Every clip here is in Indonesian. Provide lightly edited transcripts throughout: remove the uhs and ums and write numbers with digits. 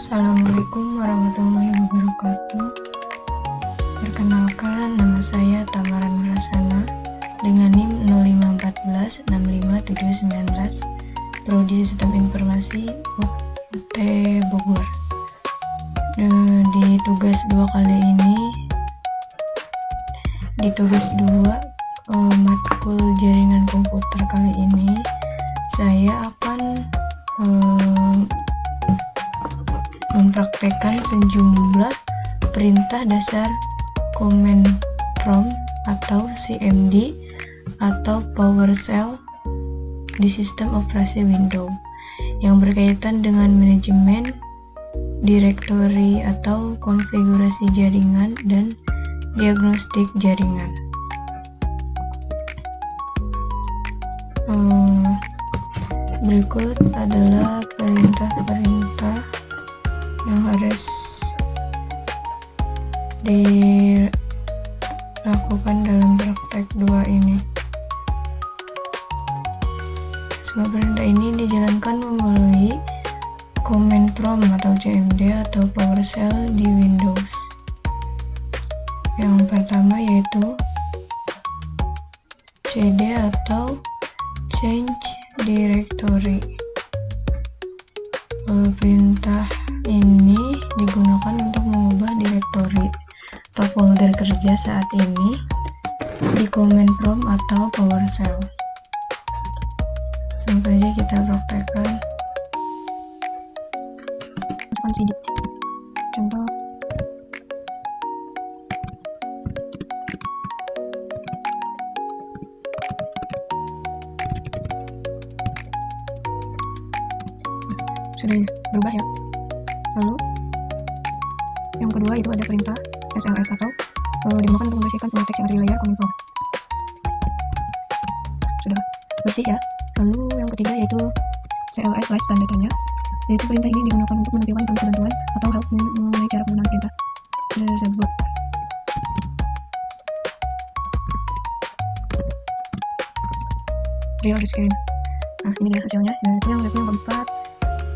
Assalamualaikum warahmatullahi wabarakatuh. Perkenalkan, nama saya Tamaran Merasana dengan NIM 0514657919, Prodi Sistem Informasi UT Bogor. Di tugas 2 kali ini, di tugas 2 matkul jaringan komputer kali ini, saya akan mempraktekkan sejumlah perintah dasar command prompt atau CMD atau PowerShell di sistem operasi Windows yang berkaitan dengan manajemen direktori atau konfigurasi jaringan dan diagnostik jaringan. Berikut adalah perintah-perintah yang harus dilakukan dalam praktek 2 ini. Semua perintah ini dijalankan melalui command prompt atau CMD atau PowerShell di Windows. Yang pertama yaitu CD atau change directory. Perintah ini digunakan untuk mengubah direktori atau folder kerja saat ini di command prompt atau PowerShell. Langsung saja kita praktekkan. Masukkan CD. Contoh. Sudah berubah ya. Lalu yang kedua itu ada perintah SLS atau digunakan untuk membersihkan semua teks yang ada di layar command prompt. Sudah bersih ya. Lalu yang ketiga yaitu CLS slash tanda tanya, yaitu perintah ini digunakan untuk menampilkan informasi bantuan atau help mengenai cara penggunaan perintah tersebut. Real screen. Nah, ini dia hasilnya. Yaitu yang keempat,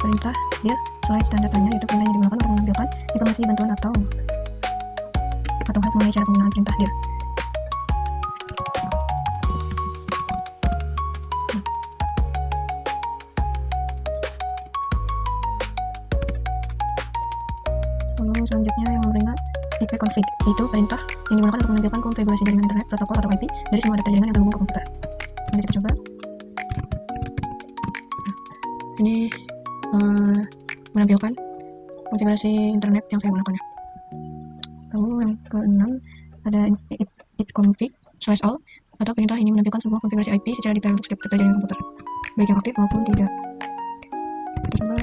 perintah dir slash tanda tanya, yaitu perintah yang digunakan untuk menampilkan informasi bantuan atau help mengenai cara penggunaan perintah dir. Lalu selanjutnya yang berikutnya ipconfig, yaitu perintah yang digunakan untuk menampilkan konfigurasi jaringan internet, protokol atau IP dari semua data jaringan yang terhubung ke komputer. Mari kita coba. Ini menampilkan konfigurasi internet yang saya gunakan ya. Lalu yang keenam ada ipconfig/all, atau perintah ini menampilkan sebuah konfigurasi IP secara detail untuk setiap data jaringan komputer, baik yang aktif maupun tidak. Kita coba.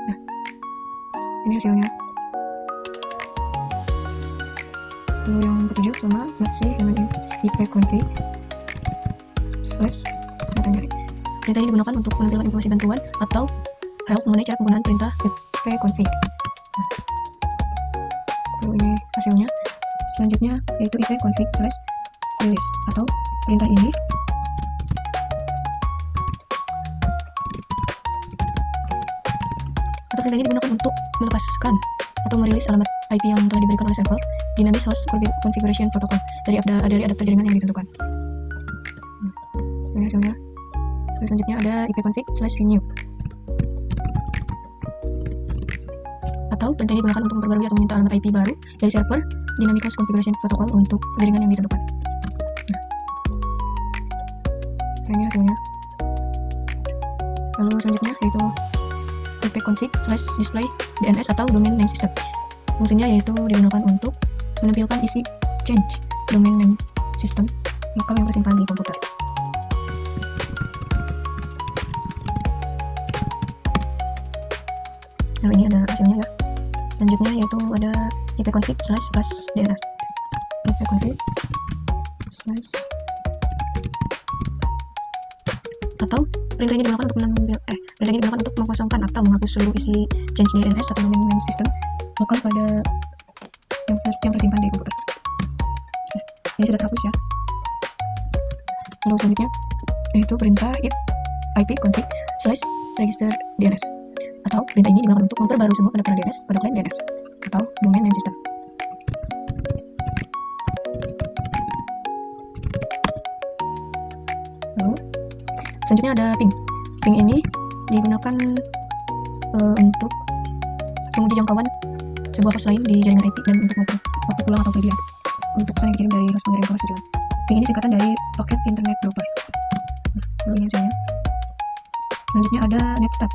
Nah, ini hasilnya. Lalu yang ketujuh sama masih dengan ipconfig/tanda. Perintah ini digunakan untuk menampilkan informasi bantuan atau help mengenai cara penggunaan perintah ipconfig. Lalu ini hasilnya. Selanjutnya yaitu ipconfig/release, atau perintah ini digunakan untuk melepaskan atau merilis alamat IP yang telah diberikan oleh server Dynamic Host Configuration Protocol dari adapter jaringan yang ditentukan. Ini hasilnya. Terus selanjutnya ada ipconfig/renew, atau perintah ini digunakan untuk memperbarui atau meminta alamat IP baru dari server Dynamic Host Configuration Protocol untuk jaringan yang ditentukan. Ini hasilnya. Lalu selanjutnya yaitu ipconfig/display DNS atau domain name system. Fungsinya yaitu digunakan untuk menampilkan isi change domain name system lokal yang tersimpan di komputer. Nah, ini ada hasilnya ya. Selanjutnya yaitu ada ipconfig/+DNS. ipconfig/ atau perintah ini digunakan untuk mengkosongkan atau menghapus seluruh isi change DNS atau domain name system lokal pada yang tersimpan di komputer. Ini sudah terhapus ya. Lalu selanjutnya yaitu perintah ipconfig/register DNS, atau perintah ini digunakan untuk memperbarui semua pendaftaran DNS pada klien DNS atau domain name system. Lalu selanjutnya ada ping. Ping ini digunakan untuk menguji jangkauan sebuah host lain di jaringan IP dan untuk mengukur waktu pulang atau pergi untuk pesan yang dikirim dari host pengirim ke host tujuan. Ping ini singkatan dari Packet Internet Dropper. Lalu ini hasilnya. Selanjutnya ada Netstat.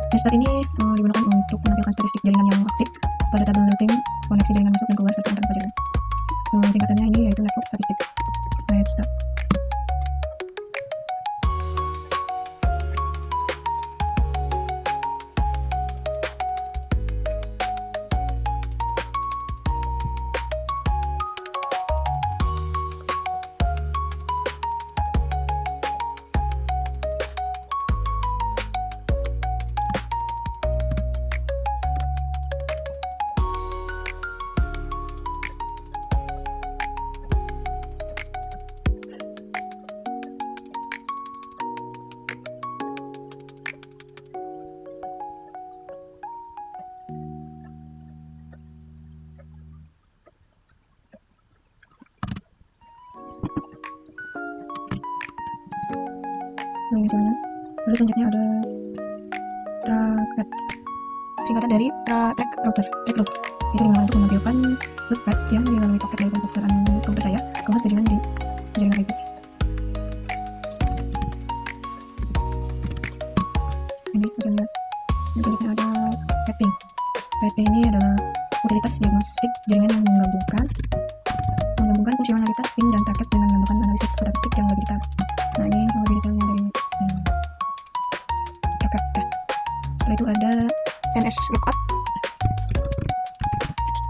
Netstat ini digunakan untuk menampilkan statistik jaringan yang aktif pada tabel routing koneksi jaringan masuk dan keluar serta antar jaringan. Singkatannya ini yaitu network statistik. Netstat. Misalnya, lalu selanjutnya ada trackpad, singkatan dari track router, trackloop. Itu digunakan untuk menampilkan loopback yang dilalui paket dari komputer saya ke host tujuan di jaringan IP. Ini misalnya, selanjutnya ada mapping. Mapping ini adalah utilitas diagnostik jaringan yang menggabungkan fungsionalitas ping dan trackpad dengan menambahkan analisis statistik yang lebih detail. Nah, ini yang lebih detailnya dari trackpad. Setelah itu ada NS Lookup.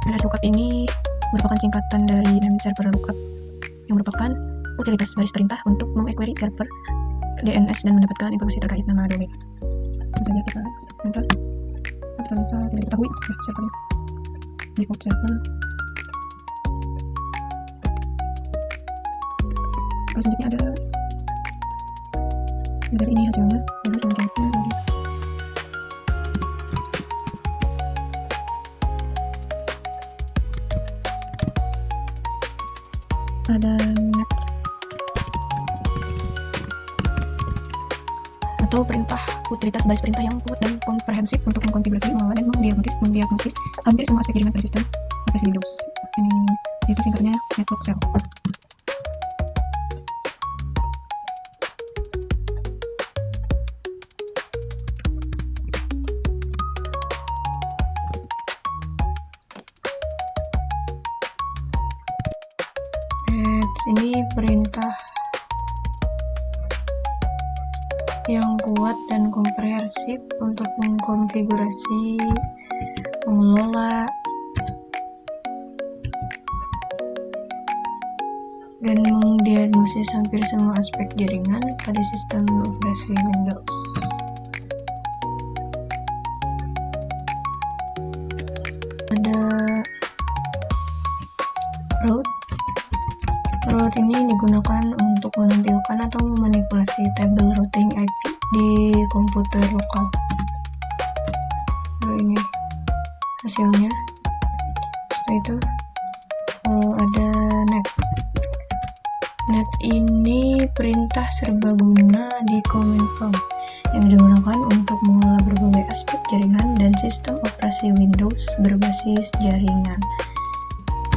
NS Lookup ini merupakan singkatan dari name server lookup yang merupakan utilitas baris perintah untuk mengequery server DNS dan mendapatkan informasi terkait nama domain. Misalnya kita enter, kita tidak diketahui ya servernya, default server. Terus selanjutnya ada dari ini hasilnya. Lalu selanjutnya ada net atau perintah utilitas baris perintah yang kuat dan komprehensif untuk mengkonfigurasi, mengelola, dan mendiagnosis hampir semua aspek jaringan pada sistem aplikasi Windows. Ini itu singkatnya network cell. Ini perintah yang kuat dan komprehensif untuk mengkonfigurasi, mengelola, dan mendiagnosis hampir semua aspek jaringan pada sistem operasi Windows. Ada route. Route ini digunakan untuk menampilkan atau memanipulasi tabel routing IP di komputer lokal. Lalu ini hasilnya. Setelah itu ada net. Net ini perintah serbaguna di command prompt yang digunakan untuk mengelola berbagai aspek jaringan dan sistem operasi Windows berbasis jaringan.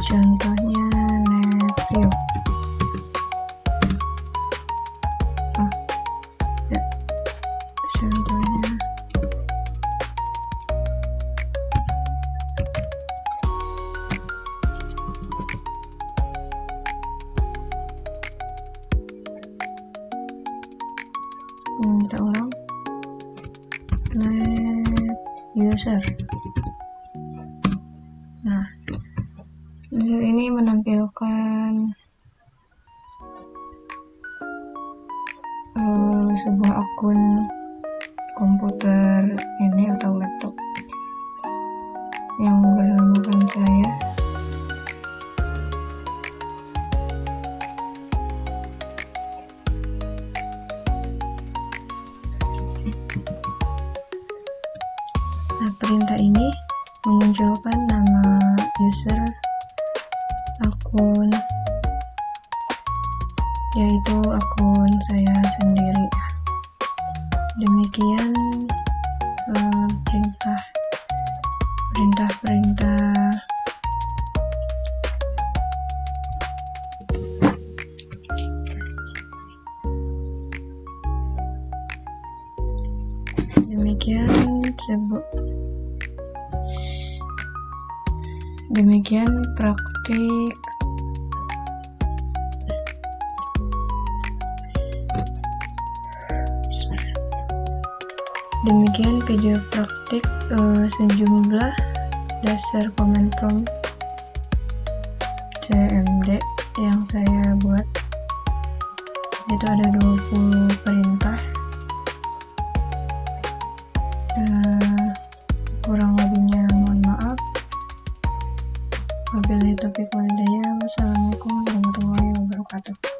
Contohnya NetView. Contohnya kita ulang. Net user. Nah, user ini menampilkan sebuah akun komputer ini atau laptop yang bernamakan saya. user akun, yaitu akun saya sendiri. Demikian perintah demikian praktik Demikian video praktik sejumlah dasar command prompt CMD yang saya buat. Itu ada 20 perintah. Kurang lebihnya mohon maaf. Wabillahi taufiq wal hidayah. Wassalamualaikum warahmatullahi wabarakatuh.